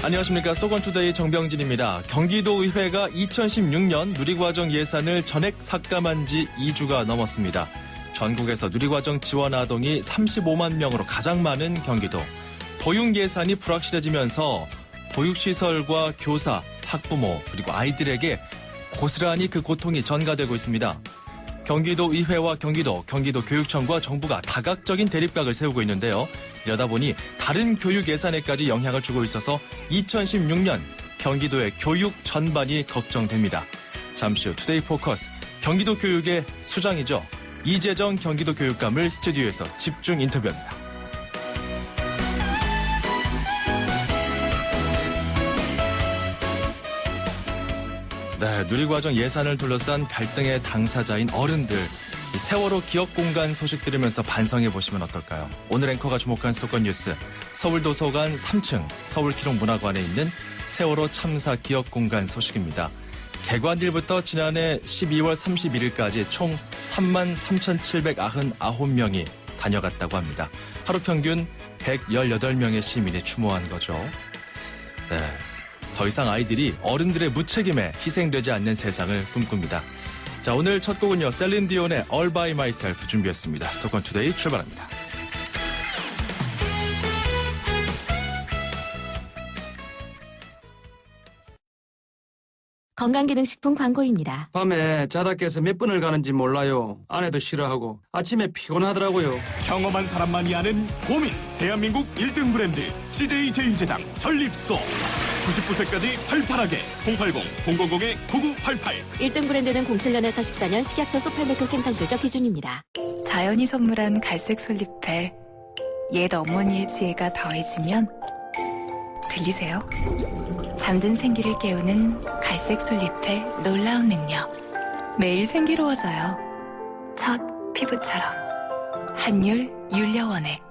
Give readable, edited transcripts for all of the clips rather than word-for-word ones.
안녕하십니까. 수도권투데이 정병진입니다. 경기도의회가 2016년 누리과정 예산을 전액 삭감한 지 2주가 넘었습니다. 전국에서 누리과정 지원 아동이 35만 명으로 가장 많은 경기도. 보육 예산이 불확실해지면서 보육시설과 교사, 학부모 그리고 아이들에게 고스란히 그 고통이 전가되고 있습니다. 경기도의회와 경기도교육청과 정부가 다각적인 대립각을 세우고 있는데요. 이러다 보니 다른 교육 예산에까지 영향을 주고 있어서 2016년 경기도의 교육 전반이 걱정됩니다. 잠시 후 투데이 포커스, 경기도 교육의 수장이죠. 이재정 경기도 교육감을 스튜디오에서 집중 인터뷰합니다. 네, 누리과정 예산을 둘러싼 갈등의 당사자인 어른들, 세월호 기억공간 소식 들으면서 반성해보시면 어떨까요? 오늘 앵커가 주목한 수도권 뉴스, 서울도서관 3층 서울기록문화관에 있는 세월호 참사 기억공간 소식입니다. 개관일부터 지난해 12월 31일까지 총 33,799명이 다녀갔다고 합니다. 하루 평균 118명의 시민이 추모한 거죠. 네. 더 이상 아이들이 어른들의 무책임에 희생되지 않는 세상을 꿈꿉니다. 자, 오늘 첫 곡은요, 셀린 디온의 All by Myself 준비했습니다. 수도권 투데이 출발합니다. 건강기능식품 광고입니다. 밤에 자다 깨서 몇 번을 가는지 몰라요. 아내도 싫어하고 아침에 피곤하더라고요. 경험한 사람만이 아는 고민. 대한민국 1등 브랜드 CJ 제인제당 전립소. 99세까지 팔팔하게 080-000-9988. 1등 브랜드는 07년에서 14년 식약처 소팔메토 생산 실적 기준입니다. 자연이 선물한 갈색 솔잎에 옛 어머니의 지혜가 더해지면 들리세요? 잠든 생기를 깨우는 갈색 솔잎의 놀라운 능력. 매일 생기로워져요. 첫 피부처럼. 한율 율려원액.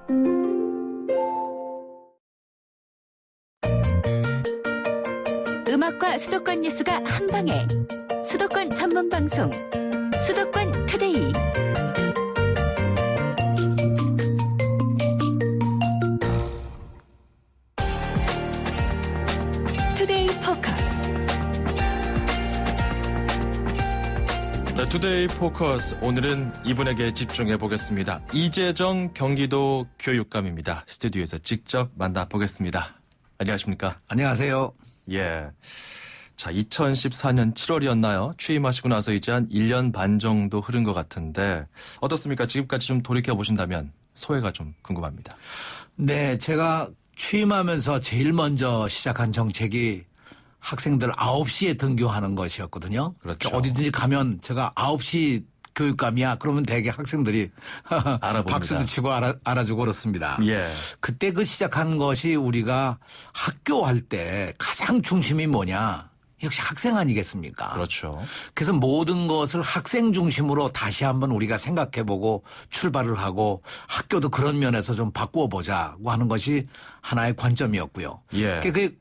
음악과 수도권 뉴스가 한방에. 수도권 전문 방송. 수도권 투데이. 투데이 포커스. 네, 투데이 포커스. 오늘은 이분에게 집중해 보겠습니다. 이재정 경기도 교육감입니다. 스튜디오에서 직접 만나보겠습니다. 안녕하십니까? 안녕하세요. 예. 자, 2014년 7월이었나요? 취임하시고 나서 이제 한 1년 반 정도 흐른 것 같은데 어떻습니까? 지금까지 좀 돌이켜보신다면 소회가 좀 궁금합니다. 네, 제가 취임하면서 제일 먼저 시작한 정책이 학생들 9시에 등교하는 것이었거든요. 그렇죠. 어디든지 가면 제가 9시 교육감이야. 그러면 대개 학생들이 알아봅니다. 박수도 치고 알아주고 그렇습니다. 예. 그때 그 시작한 것이 우리가 학교할 때 가장 중심이 뭐냐. 역시 학생 아니겠습니까? 그렇죠. 그래서 모든 것을 학생 중심으로 다시 한번 우리가 생각해보고 출발을 하고 학교도 그런 면에서 좀 바꾸어 보자고 하는 것이 하나의 관점이었고요. 예. 그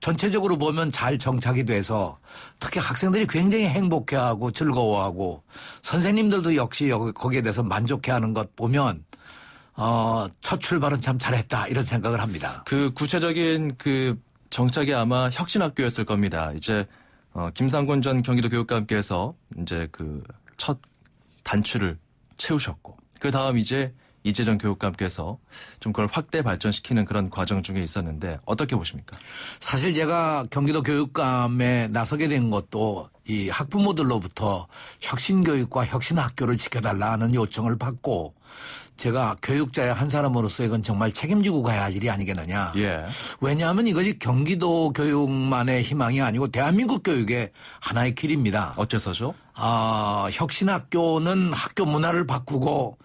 전체적으로 보면 잘 정착이 돼서 특히 학생들이 굉장히 행복해하고 즐거워하고 선생님들도 역시 거기에 대해서 만족해하는 것 보면 첫 출발은 참 잘했다 이런 생각을 합니다. 그 구체적인 그 정착이 아마 혁신학교였을 겁니다. 이제 김상곤 전 경기도 교육감께서 이제 그 첫 단추를 채우셨고 그 다음 이제 이재정 교육감께서 좀 그걸 확대 발전시키는 그런 과정 중에 있었는데 어떻게 보십니까? 사실 제가 경기도 교육감에 나서게 된 것도 이 학부모들로부터 혁신교육과 혁신학교를 지켜달라는 요청을 받고 제가 교육자의 한 사람으로서 이건 정말 책임지고 가야 할 일이 아니겠느냐. 예. 왜냐하면 이것이 경기도 교육만의 희망이 아니고 대한민국 교육의 하나의 길입니다. 어째서죠? 혁신학교는 학교 문화를 바꾸고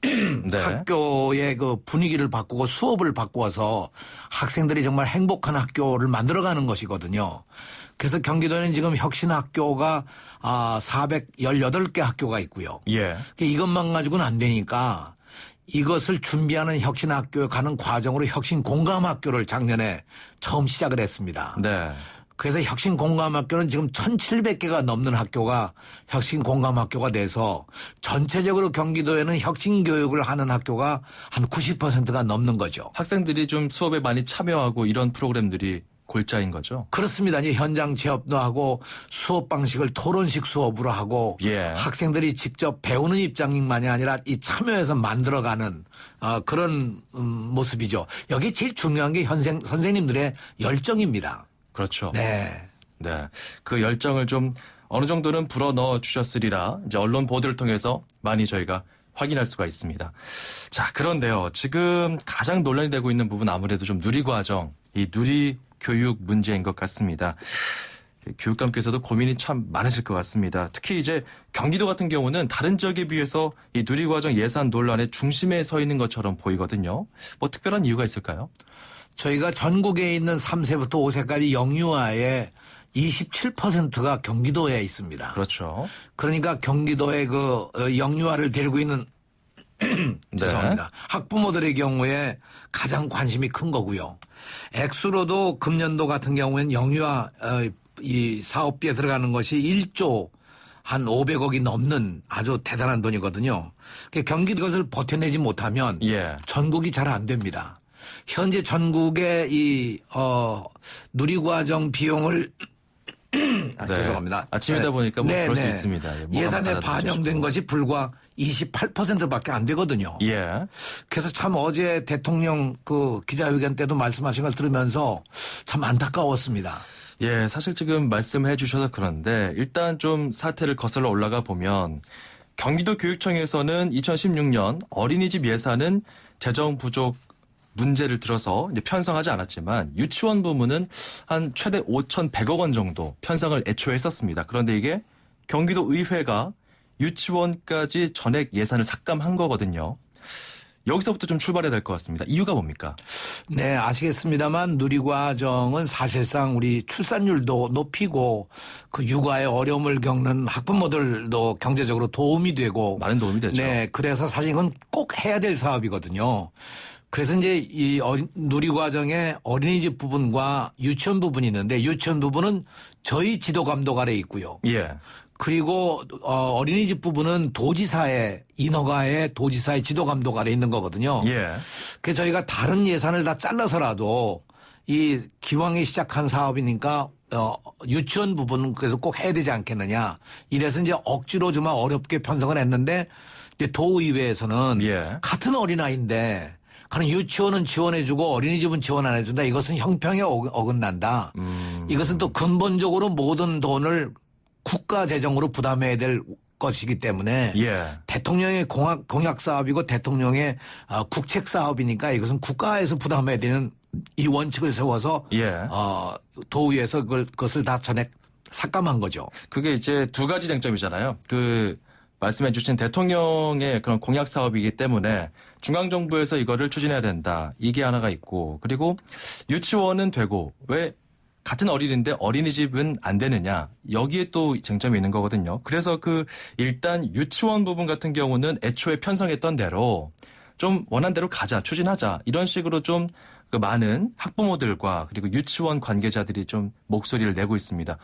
네. 학교의 그 분위기를 바꾸고 수업을 바꾸어서 학생들이 정말 행복한 학교를 만들어가는 것이거든요. 그래서 경기도에는 지금 혁신학교가 418개 학교가 있고요. 예. 이것만 가지고는 안 되니까 이것을 준비하는 혁신학교에 가는 과정으로 혁신공감학교를 작년에 처음 시작을 했습니다. 네. 그래서 혁신공감학교는 지금 1,700개가 넘는 학교가 혁신공감학교가 돼서 전체적으로 경기도에는 혁신교육을 하는 학교가 한 90%가 넘는 거죠. 학생들이 좀 수업에 많이 참여하고 이런 프로그램들이 골자인 거죠. 그렇습니다. 이제 현장 체험도 하고 수업 방식을 토론식 수업으로 하고 예. 학생들이 직접 배우는 입장만이 아니라 이 참여해서 만들어가는 그런 모습이죠. 여기 제일 중요한 게 선생님들의 열정입니다. 그렇죠. 네. 네. 그 열정을 좀 어느 정도는 불어넣어 주셨으리라 이제 언론 보도를 통해서 많이 저희가 확인할 수가 있습니다. 자, 그런데요. 지금 가장 논란이 되고 있는 부분 아무래도 좀 누리과정, 이 누리교육 문제인 것 같습니다. 교육감께서도 고민이 참 많으실 것 같습니다. 특히 이제 경기도 같은 경우는 다른 지역에 비해서 이 누리과정 예산 논란의 중심에 서 있는 것처럼 보이거든요. 뭐 특별한 이유가 있을까요? 저희가 전국에 있는 3세부터 5세까지 영유아의 27%가 경기도에 있습니다. 그렇죠. 그러니까 경기도의 그 영유아를 데리고 있는 죄송합니다. 학부모들의 경우에 가장 관심이 큰 거고요. 액수로도 금년도 같은 경우에는 영유아 이 사업비에 들어가는 것이 1조 한 500억이 넘는 아주 대단한 돈이거든요. 경기도 이것을 버텨내지 못하면 예. 전국이 잘 안 됩니다. 현재 전국의 이 누리과정 비용을 죄송합니다. 아침이다 보니까 뭐 그럴 수 있습니다. 예산에 반영된 것이 불과 28%밖에 안 되거든요. 예. 그래서 참 어제 대통령 그 기자회견 때도 말씀하신 걸 들으면서 참 안타까웠습니다. 예, 사실 지금 말씀해 주셔서 그런데 일단 좀 사태를 거슬러 올라가 보면 경기도 교육청에서는 2016년 어린이집 예산은 재정 부족 문제를 들어서 이제 편성하지 않았지만 유치원 부문은 한 최대 5,100억 원 정도 편성을 애초에 했었습니다. 그런데 이게 경기도 의회가 유치원까지 전액 예산을 삭감한 거거든요. 여기서부터 좀 출발해야 될 것 같습니다. 이유가 뭡니까? 네, 아시겠습니다만 누리과정은 사실상 우리 출산율도 높이고 그 육아에 어려움을 겪는 학부모들도 경제적으로 도움이 되고 많은 도움이 되죠. 네, 그래서 사실 이건 꼭 해야 될 사업이거든요. 그래서 이제 이 누리과정의 어린이집 부분과 유치원 부분이 있는데 유치원 부분은 저희 지도 감독 아래 있고요. 예. 그리고 어린이집 부분은 도지사의 인허가의 도지사의 지도 감독 아래 있는 거거든요. 예. 그래서 저희가 다른 예산을 다 잘라서라도 이 기왕에 시작한 사업이니까 유치원 부분은 그래도 꼭 해야 되지 않겠느냐. 이래서 이제 억지로 좀 어렵게 편성을 했는데 이제 도의회에서는 예. 같은 어린아이인데 가는 유치원은 지원해주고 어린이집은 지원 안 해준다. 이것은 형평에 어긋난다. 이것은 또 근본적으로 모든 돈을 국가 재정으로 부담해야 될 것이기 때문에 예. 대통령의 공약 사업이고 대통령의 국책 사업이니까 이것은 국가에서 부담해야 되는 이 원칙을 세워서 예. 도의회에서 그것을 다 전액 삭감한 거죠. 그게 이제 두 가지 쟁점이잖아요. 그 말씀해 주신 대통령의 그런 공약 사업이기 때문에 중앙정부에서 이거를 추진해야 된다. 이게 하나가 있고 그리고 유치원은 되고 왜 같은 어린인데 어린이집은 안 되느냐. 여기에 또 쟁점이 있는 거거든요. 그래서 그 일단 유치원 부분 같은 경우는 애초에 편성했던 대로 좀 원한 대로 가자, 추진하자. 이런 식으로 좀 그 많은 학부모들과 그리고 유치원 관계자들이 좀 목소리를 내고 있습니다.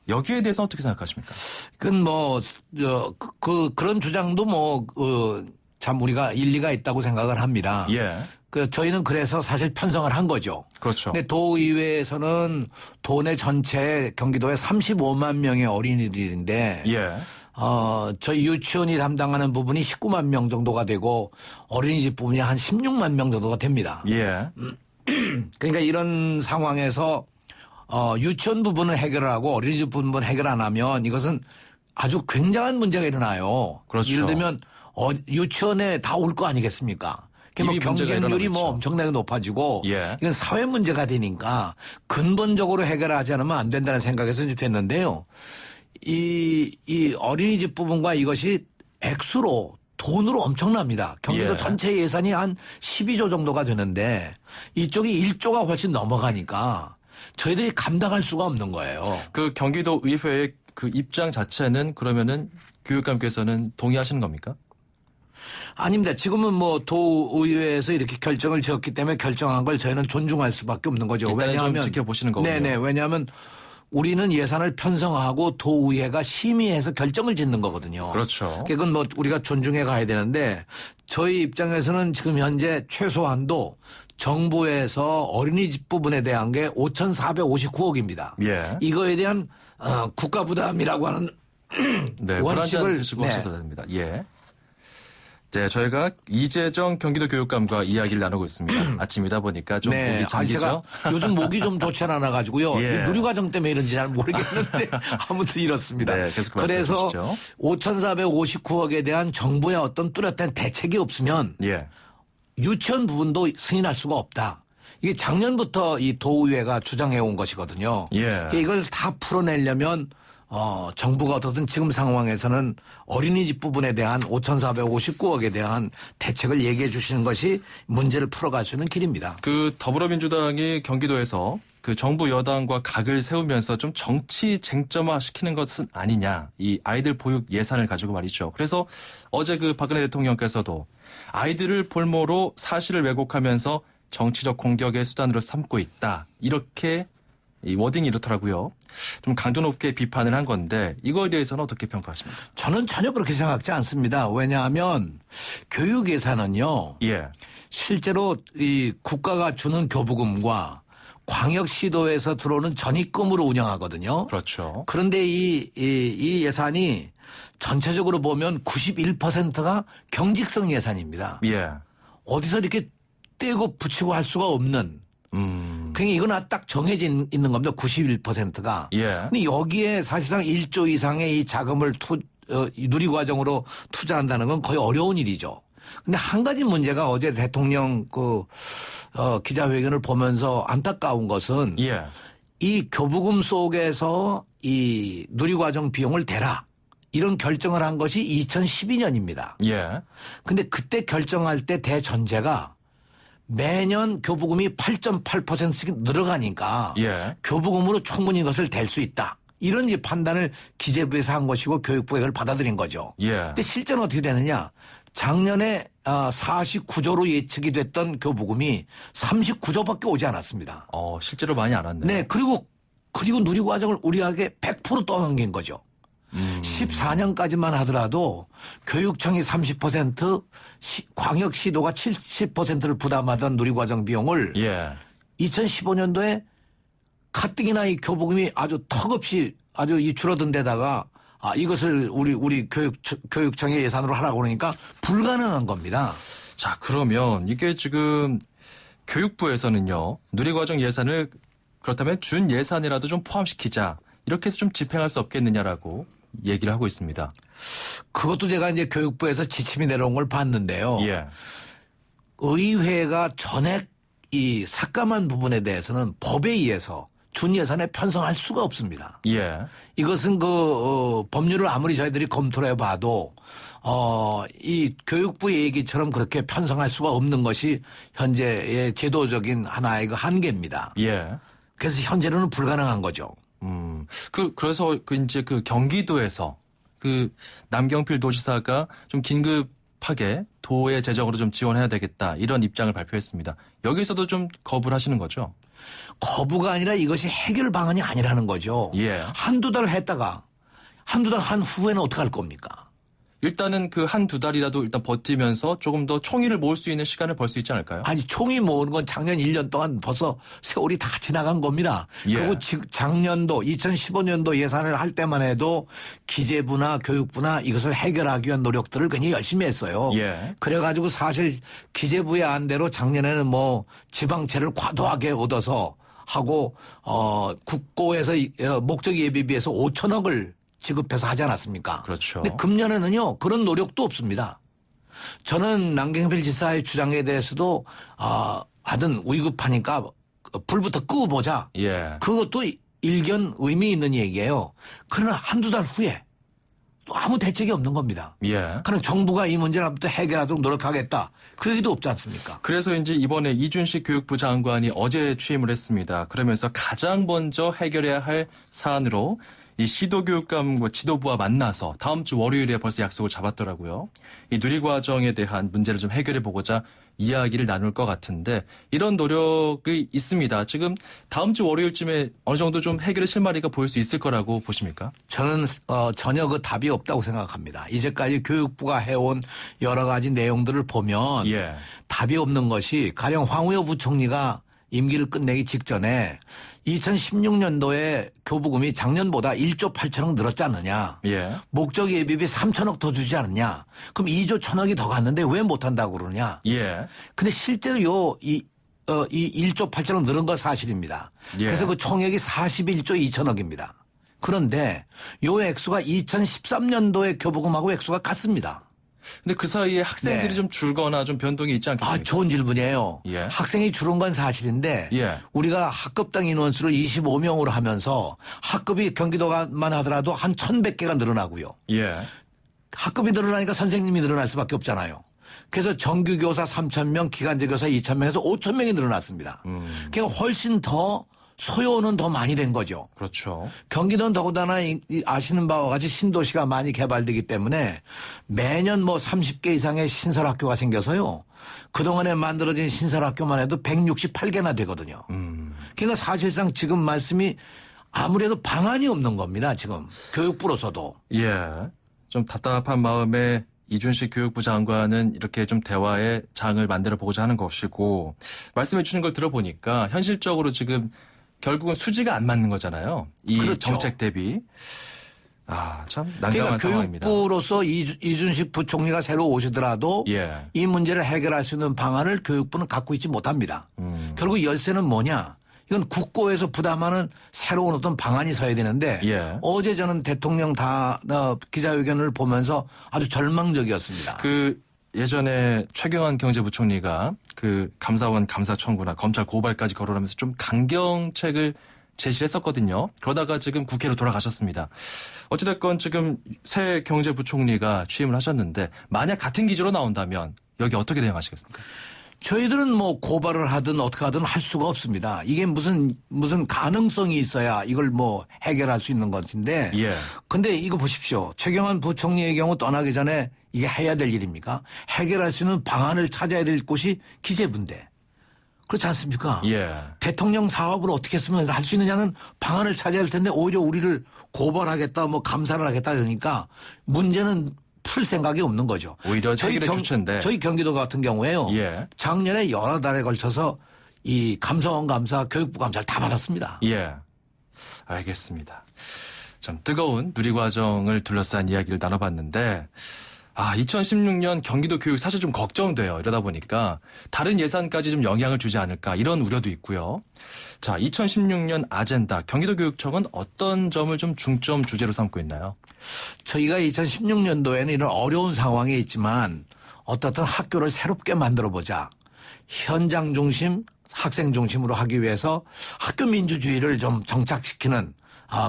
여기에 대해서 어떻게 생각하십니까? 그건 그런 주장도 참 우리가 일리가 있다고 생각을 합니다. 예. 저희는 그래서 사실 편성을 한 거죠. 그렇죠. 근데 도의회에서는 도내 전체 경기도에 35만 명의 어린이들인데 예. 저희 유치원이 담당하는 부분이 19만 명 정도가 되고 어린이집 부분이 한 16만 명 정도가 됩니다. 예. 그러니까 이런 상황에서 유치원 부분을 해결하고 어린이집 부분 해결 안 하면 이것은 아주 굉장한 문제가 일어나요. 그렇죠. 예를 들면 유치원에 다 올 거 아니겠습니까? 경쟁률이 엄청나게 높아지고 예. 이건 사회 문제가 되니까 근본적으로 해결하지 않으면 안 된다는 생각에서 이제 됐는데요. 이 어린이집 부분과 이것이 액수로 돈으로 엄청납니다. 경기도 예. 전체 전체 예산이 한 12조 정도가 되는데 이쪽이 1조가 훨씬 넘어가니까 저희들이 감당할 수가 없는 거예요. 그 경기도 의회의 그 입장 자체는 그러면은 교육감께서는 동의하시는 겁니까? 아닙니다. 지금은 도의회에서 이렇게 결정을 지었기 때문에 결정한 걸 저희는 존중할 수밖에 없는 거죠. 왜냐하면 좀 지켜보시는 거군요. 네네. 왜냐하면 우리는 예산을 편성하고 도의회가 심의해서 결정을 짓는 거거든요. 그렇죠. 그건 우리가 존중해 가야 되는데 저희 입장에서는 지금 현재 최소한도 정부에서 어린이집 부분에 대한 게 5,459억입니다. 예. 이거에 대한 국가 부담이라고 하는 네, 물 한 잔 원칙을 드시고 하셔도 됩니다. 예. 네, 저희가 이재정 경기도 교육감과 이야기를 나누고 있습니다. 아침이다 보니까 좀 목이 잠기죠. 제가 요즘 목이 좀 좋지 않아 가지고요. 예. 누리과정 때문에 이런지 잘 모르겠는데 아무튼 이렇습니다. 네, 계속 말씀해 그래서 주시죠. 5,459억에 대한 정부의 어떤 뚜렷한 대책이 없으면 예. 유치원 부분도 승인할 수가 없다. 이게 작년부터 이 도의회가 주장해 온 것이거든요. 예. 이걸 다 풀어내려면 정부가 어떻든 지금 상황에서는 어린이집 부분에 대한 5,459억에 대한 대책을 얘기해 주시는 것이 문제를 풀어갈 수 있는 길입니다. 그 더불어민주당이 경기도에서 그 정부 여당과 각을 세우면서 좀 정치 쟁점화 시키는 것은 아니냐. 이 아이들 보육 예산을 가지고 말이죠. 그래서 어제 그 박근혜 대통령께서도 아이들을 볼모로 사실을 왜곡하면서 정치적 공격의 수단으로 삼고 있다. 이렇게 이 워딩이 이렇더라고요. 좀 강도 높게 비판을 한 건데 이거에 대해서는 어떻게 평가하십니까? 저는 전혀 그렇게 생각하지 않습니다. 왜냐하면 교육 예산은요. 예. 실제로 이 국가가 주는 교부금과 광역시도에서 들어오는 전입금으로 운영하거든요. 그렇죠. 그런데 이 예산이 전체적으로 보면 91%가 경직성 예산입니다. 예. 어디서 이렇게 떼고 붙이고 할 수가 없는. 그러니까 이건 딱 정해져 있는 겁니다. 91%가. 예. 근데 여기에 사실상 1조 이상의 이 자금을 누리과정으로 투자한다는 건 거의 어려운 일이죠. 근데 한 가지 문제가 어제 대통령 기자회견을 보면서 안타까운 것은 예. 이 교부금 속에서 이 누리과정 비용을 대라. 이런 결정을 한 것이 2012년입니다. 예. 근데 그때 결정할 때 대전제가 매년 교부금이 8.8%씩 늘어가니까 예. 교부금으로 충분히 이것을 댈 수 있다. 이런 이제 판단을 기재부에서 한 것이고 교육부가 이걸 받아들인 거죠. 예. 근데 실제는 어떻게 되느냐. 작년에 49조로 예측이 됐던 교부금이 39조밖에 오지 않았습니다. 실제로 많이 안 왔네요. 네. 그리고 누리과정을 우리에게 100% 떠넘긴 거죠. 14년까지만 하더라도 교육청이 30%, 광역시도가 70%를 부담하던 누리과정 비용을 예. 2015년도에 가뜩이나 이 교부금이 아주 턱없이 아주 이 줄어든 데다가 이것을 우리 교육청의 예산으로 하라고 그러니까 불가능한 겁니다. 자, 그러면 이게 지금 교육부에서는요. 누리과정 예산을 그렇다면 준 예산이라도 좀 포함시키자. 이렇게 해서 좀 집행할 수 없겠느냐라고 얘기를 하고 있습니다. 그것도 제가 이제 교육부에서 지침이 내려온 걸 봤는데요. 예. 의회가 전액 이 삭감한 부분에 대해서는 법에 의해서 준 예산에 편성할 수가 없습니다. 예. 이것은 법률을 아무리 저희들이 검토를 해봐도 이 교육부 얘기처럼 그렇게 편성할 수가 없는 것이 현재의 제도적인 하나의 그 한계입니다. 예. 그래서 현재로는 불가능한 거죠. 그래서 이제 경기도에서 남경필 도지사가 좀 긴급하게 도의 재정으로 좀 지원해야 되겠다 이런 입장을 발표했습니다. 여기서도 좀 거부를 하시는 거죠? 거부가 아니라 이것이 해결 방안이 아니라는 거죠. 예. 한두 달 했다가 한두 달 한 후에는 어떻게 할 겁니까? 일단은 한두 달이라도 일단 버티면서 조금 더 총의를 모을 수 있는 시간을 벌 수 있지 않을까요? 아니 총이 모으는 건 작년 1년 동안 벌써 세월이 다 지나간 겁니다. 예. 그리고 작년도 2015년도 예산을 할 때만 해도 기재부나 교육부나 이것을 해결하기 위한 노력들을 굉장히 열심히 했어요. 예. 그래가지고 사실 기재부의 안대로 작년에는 지방채를 과도하게 얻어서 하고 국고에서 목적 예비비에서 5천억을 지급해서 하지 않았습니까? 그렇죠. 근데 금년에는요 그런 노력도 없습니다. 저는 남경필 지사의 주장에 대해서도 하여튼 위급하니까 불부터 끄어보자. 예. 그것도 일견 의미 있는 얘기예요. 그러나 한두 달 후에 또 아무 대책이 없는 겁니다. 예. 그럼 정부가 이 문제를 또 해결하도록 노력하겠다. 그 얘기도 없지 않습니까? 그래서 이제 이번에 이준식 교육부 장관이 어제 취임을 했습니다. 그러면서 가장 먼저 해결해야 할 사안으로 이 시도교육감과 지도부와 만나서 다음 주 월요일에 벌써 약속을 잡았더라고요. 이 누리과정에 대한 문제를 좀 해결해 보고자 이야기를 나눌 것 같은데 이런 노력이 있습니다. 지금 다음 주 월요일쯤에 어느 정도 좀 해결의 실마리가 보일 수 있을 거라고 보십니까? 저는 전혀 그 답이 없다고 생각합니다. 이제까지 교육부가 해온 여러 가지 내용들을 보면 예. 답이 없는 것이 가령 황우여 부총리가 임기를 끝내기 직전에 2016년도에 교부금이 작년보다 1조 8천억 늘었지 않느냐. 예. 목적 예비비 3천억 더 주지 않느냐. 그럼 2조 1천억이 더 갔는데 왜 못한다고 그러냐. 예. 근데 실제로 이 1조 8천억 늘은 건 사실입니다. 예. 그래서 그 총액이 41조 2천억입니다. 그런데 요 액수가 2013년도에 교부금하고 액수가 같습니다. 근데 그 사이에 학생들이 네. 좀 줄거나 좀 변동이 있지 않겠습니까? 좋은 질문이에요. 예. 학생이 줄은 건 사실인데 예. 우리가 학급당 인원수를 25명으로 하면서 학급이 경기도만 하더라도 한 1,100개가 늘어나고요. 예. 학급이 늘어나니까 선생님이 늘어날 수밖에 없잖아요. 그래서 정규교사 3,000명, 기간제교사 2,000명에서 5,000명이 늘어났습니다. 그러니까 훨씬 더 소요는 더 많이 된 거죠. 그렇죠. 경기도는 더군다나 아시는 바와 같이 신도시가 많이 개발되기 때문에 매년 뭐 30개 이상의 신설학교가 생겨서요. 그동안에 만들어진 신설학교만 해도 168개나 되거든요. 그러니까 사실상 지금 말씀이 아무래도 방안이 없는 겁니다. 지금 교육부로서도. 예. 좀 답답한 마음에 이준식 교육부 장관은 이렇게 좀 대화의 장을 만들어 보고자 하는 것이고 말씀해 주신 걸 들어보니까 현실적으로 지금 결국은 수지가 안 맞는 거잖아요. 이 그렇죠. 정책 대비. 참 난감한 그러니까 상황입니다. 교육부로서 이준식 부총리가 새로 오시더라도 예. 이 문제를 해결할 수 있는 방안을 교육부는 갖고 있지 못합니다. 결국 열쇠는 뭐냐? 이건 국고에서 부담하는 새로운 어떤 방안이 서야 되는데 예. 어제 저는 대통령 기자회견을 보면서 아주 절망적이었습니다. 예전에 최경환 경제부총리가 감사원 감사 청구나 검찰 고발까지 거론하면서 좀 강경책을 제시를 했었거든요. 그러다가 지금 국회로 돌아가셨습니다. 어찌됐건 지금 새 경제부총리가 취임을 하셨는데 만약 같은 기조로 나온다면 여기 어떻게 대응하시겠습니까? 저희들은 뭐 고발을 하든 어떻게 하든 할 수가 없습니다. 이게 무슨 가능성이 있어야 이걸 뭐 해결할 수 있는 것인데. 예. 근데 이거 보십시오. 최경환 부총리의 경우 떠나기 전에 이게 해야 될 일입니까? 해결할 수 있는 방안을 찾아야 될 곳이 기재부인데. 그렇지 않습니까? 예. 대통령 사업을 어떻게 했으면 할 수 있느냐는 방안을 찾아야 할 텐데 오히려 우리를 고발하겠다 뭐 감사를 하겠다 그러니까 문제는 풀 생각이 없는 거죠. 오히려 해결의 주체인데. 저희 경기도 같은 경우에요. 예. 작년에 여러 달에 걸쳐서 이 감사원 감사, 교육부 감사를 다 받았습니다. 예. 알겠습니다. 좀 뜨거운 누리과정을 둘러싼 이야기를 나눠봤는데 2016년 경기도 교육 사실 좀 걱정돼요. 이러다 보니까 다른 예산까지 좀 영향을 주지 않을까 이런 우려도 있고요. 자, 2016년 아젠다 경기도 교육청은 어떤 점을 좀 중점 주제로 삼고 있나요? 저희가 2016년도에는 이런 어려운 상황에 있지만 어떻든 학교를 새롭게 만들어보자. 현장 중심, 학생 중심으로 하기 위해서 학교 민주주의를 좀 정착시키는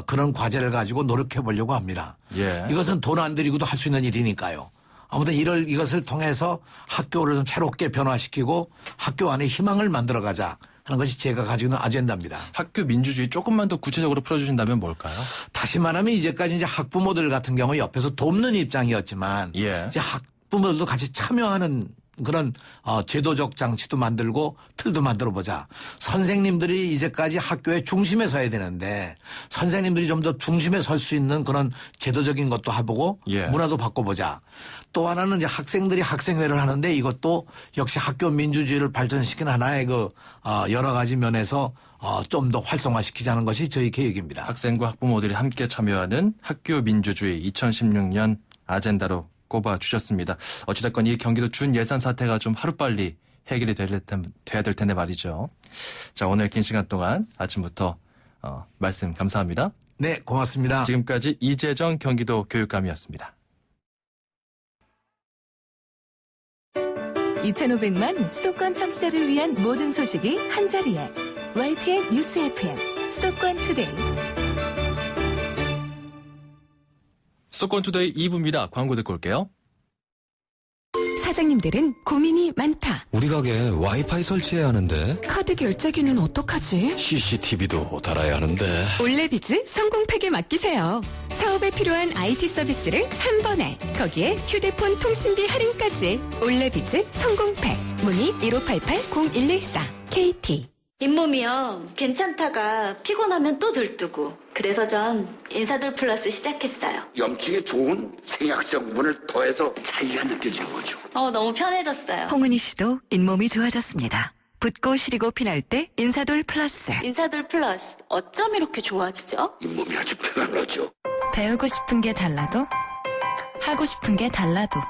그런 과제를 가지고 노력해 보려고 합니다. 예. 이것은 돈 안 들이고도 할 수 있는 일이니까요. 아무튼 이것을 통해서 학교를 좀 새롭게 변화시키고 학교 안에 희망을 만들어가자 하는 것이 제가 가지고 있는 아젠다입니다. 학교 민주주의 조금만 더 구체적으로 풀어주신다면 뭘까요? 다시 말하면 이제까지 이제 학부모들 같은 경우 옆에서 돕는 입장이었지만 예. 이제 학부모들도 같이 참여하는 그런 제도적 장치도 만들고 틀도 만들어 보자. 선생님들이 이제까지 학교의 중심에 서야 되는데 선생님들이 좀 더 중심에 설 수 있는 그런 제도적인 것도 해보고 예. 문화도 바꿔보자. 또 하나는 이제 학생들이 학생회를 하는데 이것도 역시 학교 민주주의를 발전시키는 하나의 여러 가지 면에서 좀 더 활성화시키자는 것이 저희 계획입니다. 학생과 학부모들이 함께 참여하는 학교 민주주의 2016년 아젠다로 꼽아주셨습니다. 어찌됐건 이 경기도 준예산 사태가 좀 하루빨리 해결이 돼야 될 텐데 말이죠. 자, 오늘 긴 시간 동안 아침부터 말씀 감사합니다. 네, 고맙습니다. 지금까지 이재정 경기도 교육감이었습니다. 2,500만 수도권 청취자를 위한 모든 소식이 한자리에 YTN 뉴스 FM 수도권 투데이. 수도권 투데이 2부입니다. 광고 듣고 올게요. 사장님들은 고민이 많다. 우리 가게 와이파이 설치해야 하는데 카드 결제기는 어떡하지? CCTV도 달아야 하는데 올레비즈 성공팩에 맡기세요. 사업에 필요한 IT 서비스를 한 번에. 거기에 휴대폰 통신비 할인까지. 올레비즈 성공팩. 문의 1588-0114 KT. 잇몸이요. 괜찮다가 피곤하면 또 들뜨고. 그래서 전 인사돌 플러스 시작했어요. 염증에 좋은 생약 성분을 더해서 차이가 느껴지는 거죠. 너무 편해졌어요. 홍은희 씨도 잇몸이 좋아졌습니다. 붓고 시리고 피날 때 인사돌 플러스. 인사돌 플러스. 어쩜 이렇게 좋아지죠? 잇몸이 아주 편안하죠. 배우고 싶은 게 달라도 하고 싶은 게 달라도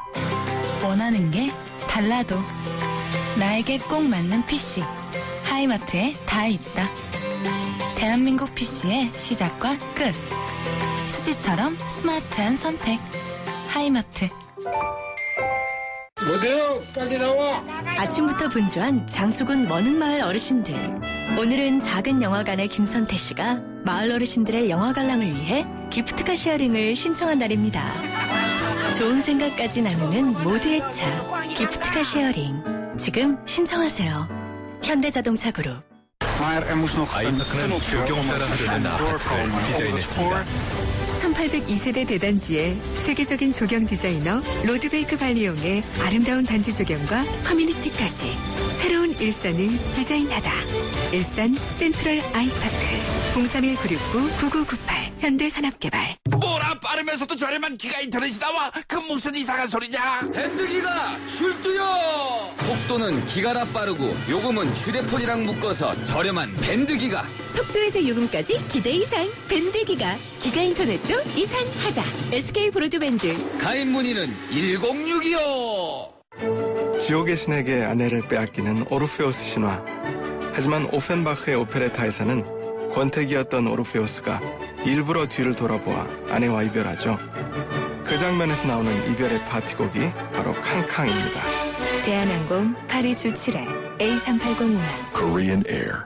원하는 게 달라도 나에게 꼭 맞는 PC 하이마트에 다 있다. 대한민국 PC의 시작과 끝. 수지처럼 스마트한 선택. 하이마트. 뭐래요? 빨리 나와. 아침부터 분주한 장수군 머는마을 어르신들. 오늘은 작은 영화관의 김선태 씨가 마을 어르신들의 영화 관람을 위해 기프트카 쉐어링을 신청한 날입니다. 좋은 생각까지 나누는 모두의 차. 기프트카 쉐어링. 지금 신청하세요. 현대자동차 그룹. 아이파크는 조경 따라 흐르는 아파트를 디자인했습니다. 1802세대 대단지에 세계적인 조경 디자이너 로드베이크 발리용의 아름다운 단지 조경과 커뮤니티까지 새로운 일산을 디자인하다. 일산 센트럴 아이파크 031-969-9998 현대산업개발. 뭐라 빠르면서도 저렴한 기가 인터넷이 나와? 그 무슨 이상한 소리냐? 밴드기가 출두요! 속도는 기가라 빠르고 요금은 휴대폰이랑 묶어서 저렴한 밴드기가. 속도에서 요금까지 기대 이상 밴드기가. 기가 인터넷도 이상하자. SK 브로드밴드. 가입 문의는 1065. 지옥의 신에게 아내를 빼앗기는 오르페우스 신화. 하지만 오펜바흐의 오페레타에서는 권태기였던 오르페우스가 일부러 뒤를 돌아보아 아내와 이별하죠. 그 장면에서 나오는 이별의 파티곡이 바로 캉캉입니다. 대한항공 파리 주 7회 A380 운항. Korean Air.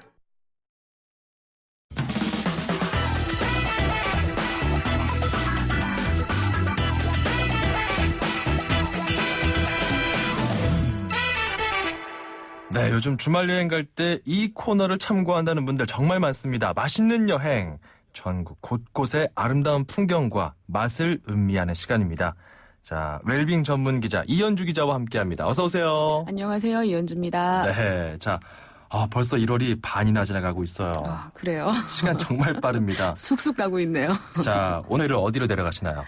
네, 요즘 주말 여행 갈 때 이 코너를 참고한다는 분들 정말 많습니다. 맛있는 여행. 전국 곳곳의 아름다운 풍경과 맛을 음미하는 시간입니다. 자, 웰빙 전문 기자 이현주 기자와 함께합니다. 어서 오세요. 안녕하세요, 이현주입니다. 네, 자, 벌써 1월이 반이나 지나가고 있어요. 그래요? 시간 정말 빠릅니다. 쑥쑥 가고 있네요. 자, 오늘은 어디로 데려가시나요?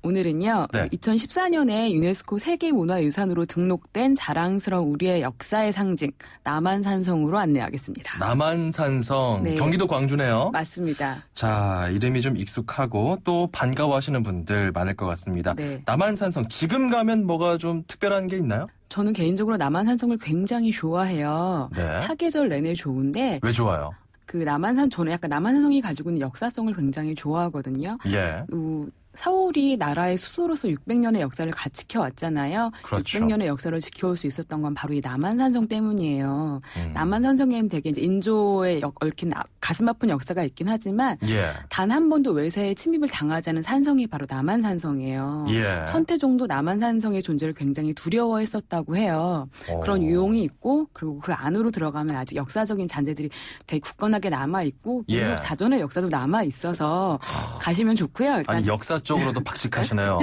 오늘은요. 네. 2014년에 유네스코 세계문화유산으로 등록된 자랑스러운 우리의 역사의 상징 남한산성으로 안내하겠습니다. 남한산성, 네. 경기도 광주네요. 맞습니다. 자, 이름이 좀 익숙하고 또 반가워하시는 분들 많을 것 같습니다. 네. 남한산성, 지금 가면 뭐가 좀 특별한 게 있나요? 저는 개인적으로 남한산성을 굉장히 좋아해요. 네. 사계절 내내 좋은데 왜 좋아요? 저는 약간 남한산성이 가지고 있는 역사성을 굉장히 좋아하거든요. 예. 서울이 나라의 수도로서 600년의 역사를 같이 지켜왔잖아요. 그렇죠. 600년의 역사를 지켜올 수 있었던 건 바로 이 남한산성 때문이에요. 남한산성에는 되게 이제 인조에 얽힌 가슴 아픈 역사가 있긴 하지만 예. 단 한 번도 외세의 침입을 당하지 않은 산성이 바로 남한산성이에요. 예. 천태종도 남한산성의 존재를 굉장히 두려워했었다고 해요. 그런 유용이 있고 그리고 그 안으로 들어가면 아직 역사적인 잔재들이 되게 굳건하게 남아있고 예. 사전의 역사도 남아있어서 가시면 좋고요. 일단 아니, 역사 쪽으로도 박식하시네요.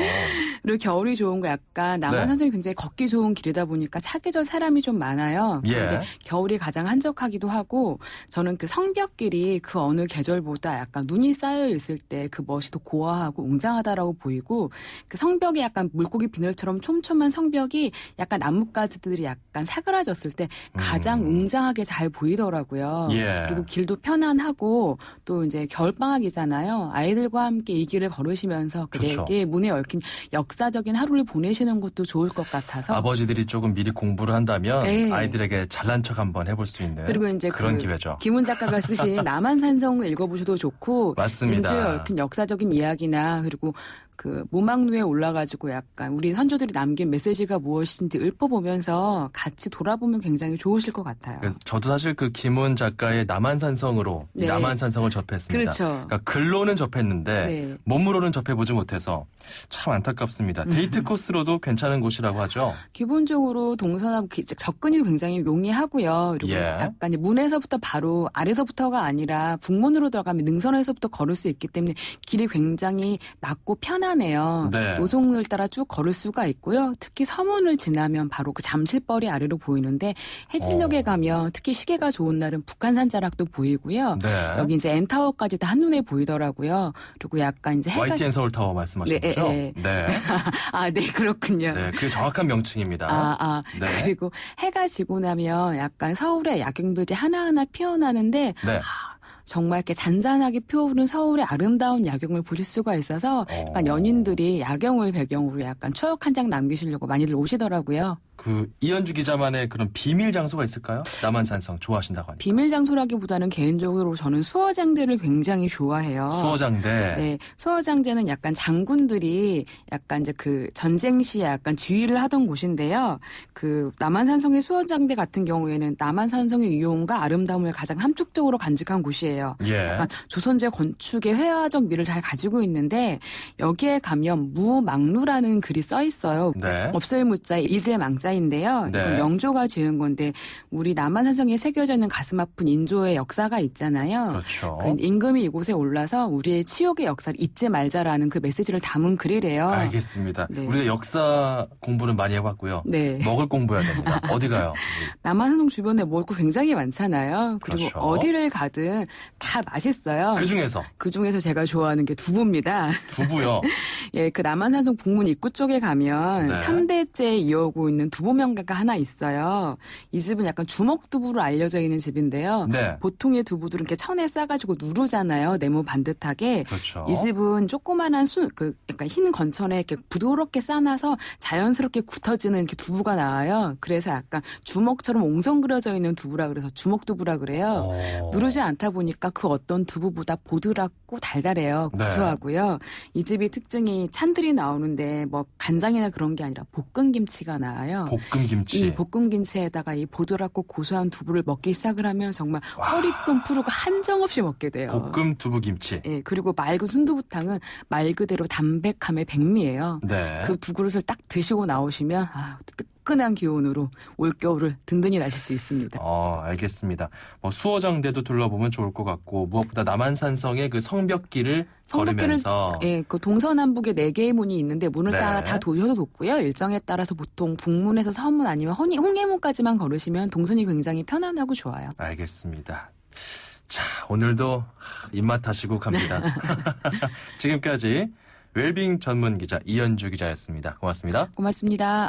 그리고 겨울이 좋은 거 약간 남한산성이 굉장히 걷기 좋은 길이다 보니까 사계절 사람이 좀 많아요. 예. 그런데 겨울이 가장 한적하기도 하고 저는 그 성벽길이 그 어느 계절보다 약간 눈이 쌓여 있을 때 그 멋이 더 고와하고 웅장하다라고 보이고 그 성벽이 약간 물고기 비늘처럼 촘촘한 성벽이 약간 나뭇가지들이 약간 사그라졌을 때 가장 웅장하게 잘 보이더라고요. 예. 그리고 길도 편안하고 또 이제 겨울방학이잖아요. 아이들과 함께 이 길을 걸으시면서 그 좋죠. 내게 문에 얽힌 역사적인 하루를 보내시는 것도 좋을 것 같아서 아버지들이 조금 미리 공부를 한다면 네. 아이들에게 잘난 척 한번 해볼 수 있는 그리고 이제 그런 기회죠. 김훈 작가가 쓰신 남한산성을 읽어보셔도 좋고 맞습니다. 인조에 얽힌 역사적인 이야기나 그리고 그 무망루에 올라가지고 약간 우리 선조들이 남긴 메시지가 무엇인지 읊어보면서 같이 돌아보면 굉장히 좋으실 것 같아요. 그래서 저도 사실 그 김훈 작가의 남한산성으로 이 네. 남한산성을 접했습니다. 그렇죠. 그러니까 글로는 접했는데 네. 몸으로는 접해보지 못해서 참 안타깝습니다. 데이트 코스로도 괜찮은 곳이라고 하죠. 기본적으로 동서남 접근이 굉장히 용이하고요. 그리고 예. 약간 이제 문에서부터 바로 아래서부터가 아니라 북문으로 들어가면 능선에서부터 걸을 수 있기 때문에 길이 굉장히 낮고 편하네요. 네. 노송을 따라 쭉 걸을 수가 있고요. 특히 서문을 지나면 바로 그 잠실벌이 아래로 보이는데 해질녘에 가면 특히 시계가 좋은 날은 북한산 자락도 보이고요. 네. 여기 이제 N타워까지 다 한눈에 보이더라고요. 그리고 약간 이제 해가 YTN 서울타워 말씀하신 네, 거죠? 네. 네. 아, 네, 그렇군요. 네, 그게 정확한 명칭입니다. 네. 그리고 해가 지고 나면 약간 서울의 야경들이 하나하나 피어나는데 네. 정말 이렇게 잔잔하게 피어오른 서울의 아름다운 야경을 보실 수가 있어서 약간 연인들이 야경을 배경으로 약간 추억 한 장 남기시려고 많이들 오시더라고요. 그 이현주 기자만의 그런 비밀 장소가 있을까요? 남한산성 좋아하신다고 하니까. 비밀 장소라기보다는 개인적으로 저는 수어장대를 굉장히 좋아해요. 수어장대. 네, 수어장대는 약간 장군들이 약간 이제 그 전쟁 시에 약간 주의를 하던 곳인데요. 그 남한산성의 수어장대 같은 경우에는 남한산성의 위용과 아름다움을 가장 함축적으로 간직한 곳이에요. 예. 약간 조선제 건축의 회화적 미를 잘 가지고 있는데 여기에 가면 무망루라는 글이 써 있어요. 네. 없을 무자에 이슬 망자인데요. 네. 이건 영조가 지은 건데 우리 남한산성에 새겨져 있는 가슴 아픈 인조의 역사가 있잖아요. 그렇죠. 그 임금이 이곳에 올라서 우리의 치욕의 역사를 잊지 말자라는 그 메시지를 담은 글이래요. 알겠습니다. 네. 우리가 역사 공부는 많이 해봤고요. 네. 먹을 공부해야 됩니다. 어디 가요? 남한산성 주변에 먹을 거 굉장히 많잖아요. 그리고 그렇죠. 어디를 가든 다 맛있어요. 그 중에서 제가 좋아하는 게 두부입니다. 두부요. 예, 그 남한산성 북문 입구 쪽에 가면 네. 3대째 이어오고 있는 두부 명가가 하나 있어요. 이 집은 약간 주먹두부로 알려져 있는 집인데요. 네. 보통의 두부들은 이렇게 천에 싸가지고 누르잖아요. 네모 반듯하게. 그렇죠. 이 집은 조그만한 약간 흰 건천에 이렇게 부드럽게 싸놔서 자연스럽게 굳어지는 이렇게 두부가 나와요. 그래서 약간 주먹처럼 옹성그려져 있는 두부라 그래서 주먹두부라 그래요. 누르지 않다 보니까 그 어떤 두부보다 보드랍고 달달해요. 네. 구수하고요. 이 집이 특징이 찬들이 나오는데 뭐 간장이나 그런 게 아니라 볶음김치가 나와요. 볶음김치. 이 볶음김치에다가 이 보드랍고 고소한 두부를 먹기 시작을 하면 정말 허리끈 푸르고 한정없이 먹게 돼요. 볶음 두부김치. 예, 그리고 맑은 순두부탕은 말 그대로 담백함의 백미예요. 네. 그 두 그릇을 딱 드시고 나오시면 뜨끈한 기운으로 올겨울을 든든히 나실 수 있습니다. 알겠습니다. 뭐 수어장대도 둘러보면 좋을 것 같고 무엇보다 남한산성의 그 성벽길을 걸으면서 예, 그 동서남북에 4개의 문이 있는데 문을 네. 따라 다 도셔도 좋고요. 일정에 따라서 보통 북문에서 서문 아니면 홍해문까지만 걸으시면 동선이 굉장히 편안하고 좋아요. 알겠습니다. 자, 오늘도 입맛 하시고 갑니다. 지금까지 웰빙 전문 기자 이현주 기자였습니다. 고맙습니다. 고맙습니다.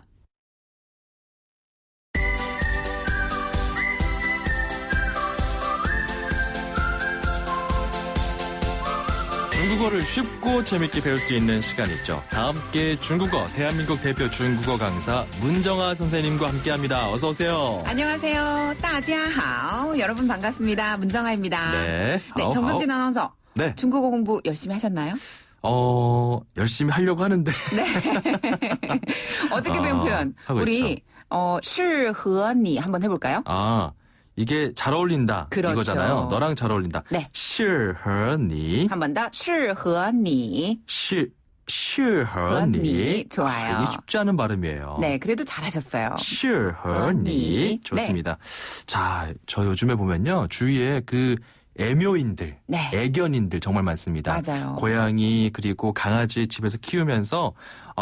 중국어를 쉽고 재밌게 배울 수 있는 시간이죠. 다 함께 중국어 대한민국 대표 중국어 강사 문정아 선생님과 함께합니다. 어서 오세요. 안녕하세요. 大家好. 여러분 반갑습니다. 문정아입니다. 네. 정병진 아나운서. 네. 중국어 공부 열심히 하셨나요? 열심히 하려고 하는데. 네. 어저께 배운 표현. 하고 우리 있죠. 是和你 한번 해볼까요? 이게 잘 어울린다. 그렇죠. 이거잖아요. 너랑 잘 어울린다. 네. 是和你. 한 번 더. 是和你. 是和你. 좋아요. 이게 쉽지 않은 발음이에요. 네, 그래도 잘하셨어요. 是和你. 좋습니다. 자, 저 요즘에 보면요. 주위에 그 애묘인들, 네. 애견인들 정말 많습니다. 맞아요. 고양이 그리고 강아지 집에서 키우면서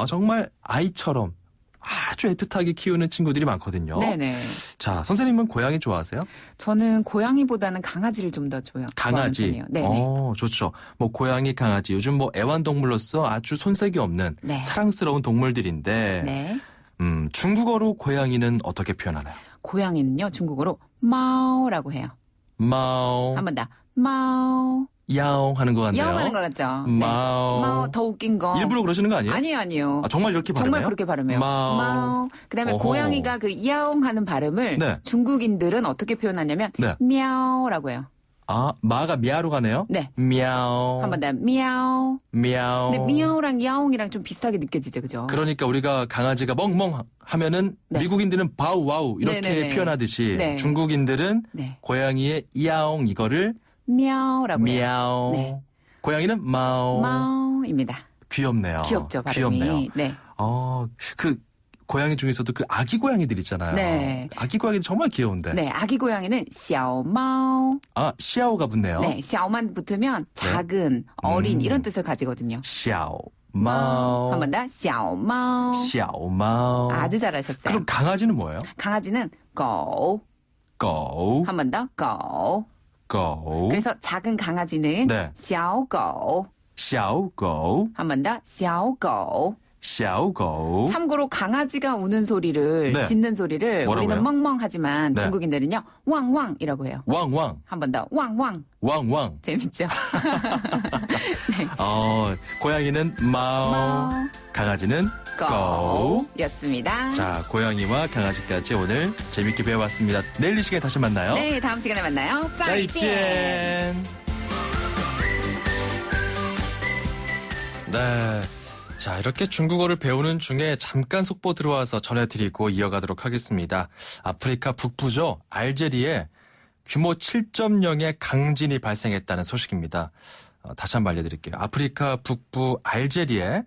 정말 아이처럼 아주 애틋하게 키우는 친구들이 많거든요. 네네. 자, 선생님은 고양이 좋아하세요? 저는 고양이보다는 강아지를 좀 더 강아지. 네. 좋죠. 뭐 고양이, 강아지 요즘 뭐 애완동물로서 아주 손색이 없는 네. 사랑스러운 동물들인데 네. 중국어로 고양이는 어떻게 표현하나요? 고양이는요, 중국어로 마오라고 해요. 마오. 한 번 더. 마오. 야옹 하는 것 같네요. 야옹 하는 것 같죠? 마오. 네. 마오 더 웃긴 거. 일부러 그러시는 거 아니에요? 아니에요. 정말 이렇게 발음해요? 정말 그렇게 발음해요. 마오. 그다음에 어허. 고양이가 그 야옹 하는 발음을 네. 중국인들은 어떻게 표현하냐면 네. мя오라고 해요. 아, 마가 미아로 가네요? 네. 미아오. 한 번 더, 미야오. 미아오. 근데 미야오랑 야옹이랑 좀 비슷하게 느껴지죠, 그죠? 그러니까 우리가 강아지가 멍멍 하면은 네. 미국인들은 바우와우 이렇게 네네네. 표현하듯이 네. 중국인들은 네. 고양이의 이야옹 이거를 미야오라고 해요. 미아오. 네. 고양이는 마오. 마오입니다. 귀엽네요. 귀엽죠, 발음이. 귀엽네요. 네. 그 고양이 중에서도 그 아기 고양이들 있잖아요. 네. 아기 고양이들 정말 귀여운데. 네, 아기 고양이는 샤오마오. 아, 시아오가 붙네요. 네, 샤오만 붙으면 작은, 어린 이런 뜻을 가지거든요. 시아오. 마오. 한 번 더, 샤오마오. 시아오마오. 아주 잘하셨어요. 그럼 강아지는 뭐예요? 강아지는 고. 고. 한 번 더, 고. 고. 그래서 작은 강아지는 네. 샤오고. 샤오고. 한 번 더, 샤오고. 샤오고. 참고로 강아지가 우는 소리를, 네. 짖는 소리를 뭐라고요? 우리는 멍멍하지만 네. 중국인들은요, 왕왕이라고 해요. 왕왕. 한 번 더, 왕왕. 왕왕. 재밌죠? 고양이는 마오. 강아지는 고. 였습니다. 자, 고양이와 강아지까지 오늘 재밌게 배워봤습니다. 내일 이 시간에 다시 만나요. 네, 다음 시간에 만나요. 짜이젠. 네. 자, 이렇게 중국어를 배우는 중에 잠깐 속보 들어와서 전해드리고 이어가도록 하겠습니다. 아프리카 북부죠. 알제리에 규모 7.0의 강진이 발생했다는 소식입니다. 다시 한번 알려드릴게요. 아프리카 북부 알제리에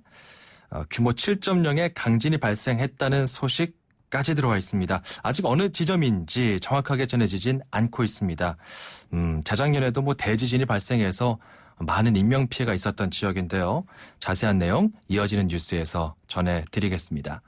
규모 7.0의 강진이 발생했다는 소식까지 들어와 있습니다. 아직 어느 지점인지 정확하게 전해지진 않고 있습니다. 재작년에도 대지진이 발생해서 많은 인명피해가 있었던 지역인데요. 자세한 내용 이어지는 뉴스에서 전해드리겠습니다.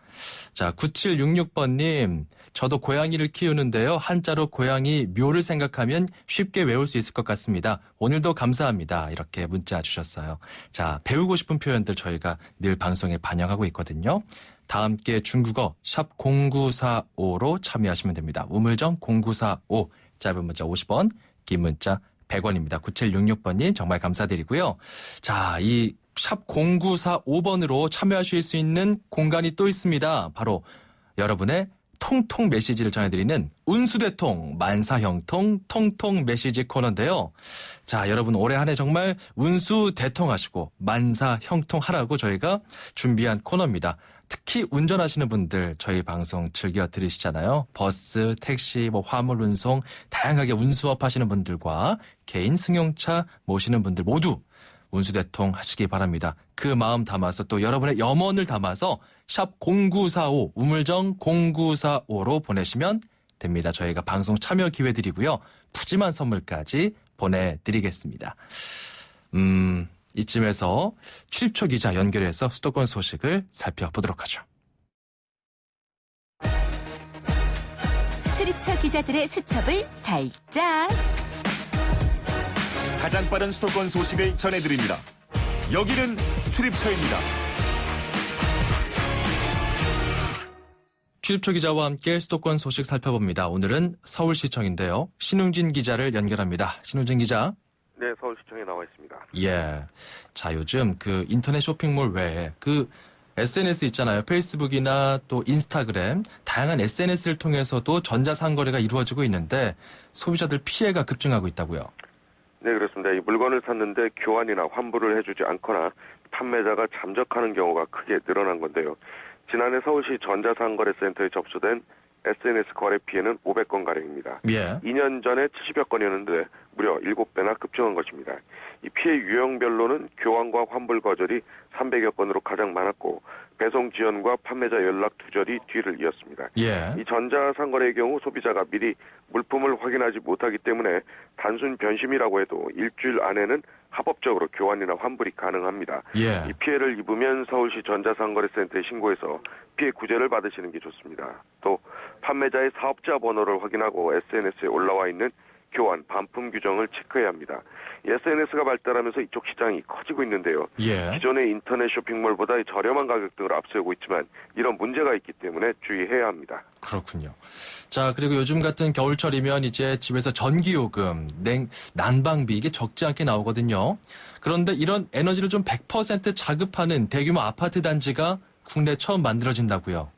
자, 9766번님, 저도 고양이를 키우는데요. 한자로 고양이 묘를 생각하면 쉽게 외울 수 있을 것 같습니다. 오늘도 감사합니다. 이렇게 문자 주셨어요. 자, 배우고 싶은 표현들 저희가 늘 방송에 반영하고 있거든요. 다 함께 중국어 샵 0945로 참여하시면 됩니다. 우물정 0945, 짧은 문자 50원, 긴 문자 100원입니다. 9766번님 정말 감사드리고요. 자, 이 샵 0945번으로 참여하실 수 있는 공간이 또 있습니다. 바로 여러분의 통통 메시지를 전해드리는 운수대통 만사형통 통통 메시지 코너인데요. 자, 여러분 올해 한 해 정말 운수대통하시고 만사형통하라고 저희가 준비한 코너입니다. 특히 운전하시는 분들 저희 방송 즐겨 들으시잖아요. 버스, 택시, 화물 운송, 다양하게 운수업 하시는 분들과 개인 승용차 모시는 분들 모두 운수대통 하시기 바랍니다. 그 마음 담아서 또 여러분의 염원을 담아서 샵 0945 우물정 0945로 보내시면 됩니다. 저희가 방송 참여 기회 드리고요. 푸짐한 선물까지 보내드리겠습니다. 이쯤에서 출입처 기자 연결해서 수도권 소식을 살펴보도록 하죠. 출입처 기자들의 수첩을 살짝. 가장 빠른 수도권 소식을 전해드립니다. 여기는 출입처입니다. 출입처 기자와 함께 수도권 소식 살펴봅니다. 오늘은 서울시청인데요. 신웅진 기자를 연결합니다. 신웅진 기자. 네, 서울시청에 나와 있습니다. 예. 자, 요즘 그 인터넷 쇼핑몰 외에 그 SNS 있잖아요. 페이스북이나 또 인스타그램, 다양한 SNS를 통해서도 전자상거래가 이루어지고 있는데 소비자들 피해가 급증하고 있다고요. 네, 그렇습니다. 이 물건을 샀는데 교환이나 환불을 해주지 않거나 판매자가 잠적하는 경우가 크게 늘어난 건데요. 지난해 서울시 전자상거래센터에 접수된 SNS 거래 피해는 500건가량입니다. 예. 2년 전에 70여 건이었는데 무려 7배나 급증한 것입니다. 이 피해 유형별로는 교환과 환불 거절이 300여 건으로 가장 많았고 배송 지연과 판매자 연락 두절이 뒤를 이었습니다. 예. 이 전자상거래의 경우 소비자가 미리 물품을 확인하지 못하기 때문에 단순 변심이라고 해도 일주일 안에는 합법적으로 교환이나 환불이 가능합니다. 예. 이 피해를 입으면 서울시 전자상거래센터에 신고해서 피해 구제를 받으시는 게 좋습니다. 또 판매자의 사업자 번호를 확인하고 SNS에 올라와 있는 교환, 반품 규정을 체크해야 합니다. SNS가 발달하면서 이쪽 시장이 커지고 있는데요. 예. 기존의 인터넷 쇼핑몰보다 저렴한 가격 등을 앞세우고 있지만 이런 문제가 있기 때문에 주의해야 합니다. 그렇군요. 자, 그리고 요즘 같은 겨울철이면 이제 집에서 전기요금, 난방비 이게 적지 않게 나오거든요. 그런데 이런 에너지를 좀 100% 자급하는 대규모 아파트 단지가 국내 처음 만들어진다고요.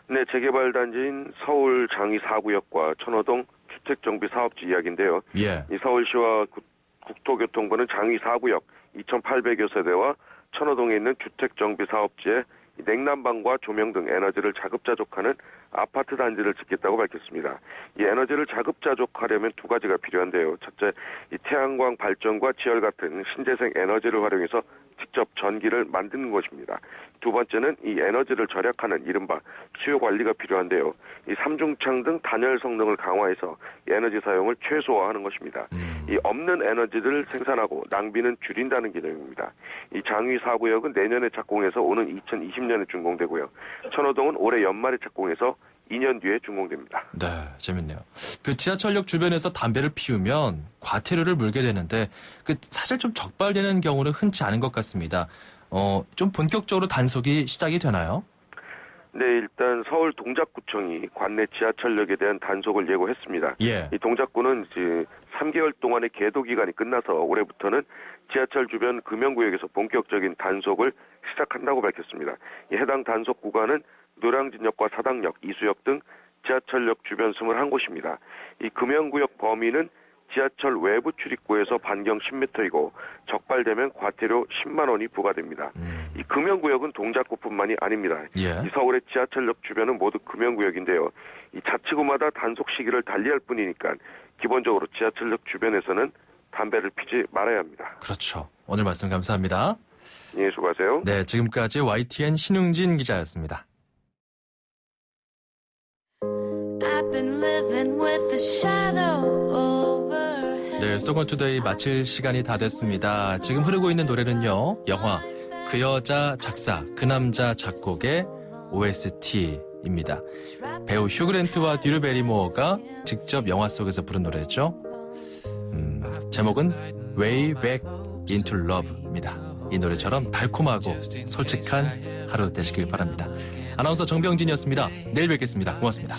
네, 재개발 단지인 서울 장위 4구역과 천호동 주택정비사업지 이야기인데요. 예. 이 서울시와 국토교통부는 장위 4구역 2,800여 세대와 천호동에 있는 주택정비사업지에 냉난방과 조명 등 에너지를 자급자족하는 아파트 단지를 짓겠다고 밝혔습니다. 이 에너지를 자급자족하려면 두 가지가 필요한데요. 첫째, 이 태양광 발전과 지열 같은 신재생 에너지를 활용해서 직접 전기를 만드는 것입니다. 두 번째는 이 에너지를 절약하는 이른바 수요 관리가 필요한데요. 이 삼중창 등 단열 성능을 강화해서 에너지 사용을 최소화하는 것입니다. 이 없는 에너지를 생산하고 낭비는 줄인다는 개념입니다. 이 장위 4구역은 내년에 착공해서 오는 2020년에 준공되고요. 천호동은 올해 연말에 착공해서 2년 뒤에 준공됩니다. 네, 재밌네요. 그 지하철역 주변에서 담배를 피우면 과태료를 물게 되는데 사실 좀 적발되는 경우는 흔치 않은 것 같습니다. 좀 본격적으로 단속이 시작이 되나요? 네, 일단 서울 동작구청이 관내 지하철역에 대한 단속을 예고했습니다. 예. 이 동작구는 이제 3개월 동안의 계도 기간이 끝나서 올해부터는 지하철 주변 금연구역에서 본격적인 단속을 시작한다고 밝혔습니다. 이 해당 단속 구간은 노량진역과 사당역, 이수역 등 지하철역 주변 21곳입니다. 이 금연구역 범위는 지하철 외부 출입구에서 반경 10m이고 적발되면 과태료 10만 원이 부과됩니다. 이 금연구역은 동작구뿐만이 아닙니다. 예. 이 서울의 지하철역 주변은 모두 금연구역인데요. 이 자치구마다 단속 시기를 달리할 뿐이니까 기본적으로 지하철역 주변에서는 담배를 피지 말아야 합니다. 그렇죠. 오늘 말씀 감사합니다. 예, 수고하세요. 네, 지금까지 YTN 신웅진 기자였습니다. 네, 수도권 투데이 마칠 시간이 다 됐습니다. 지금 흐르고 있는 노래는요, 영화 그 여자 작사, 그 남자 작곡의 OST입니다. 배우 휴 그랜트와 드류 베리모어가 직접 영화 속에서 부른 노래죠. 제목은 Way Back Into Love입니다. 이 노래처럼 달콤하고 솔직한 하루 되시길 바랍니다. 아나운서 정병진이었습니다. 내일 뵙겠습니다. 고맙습니다.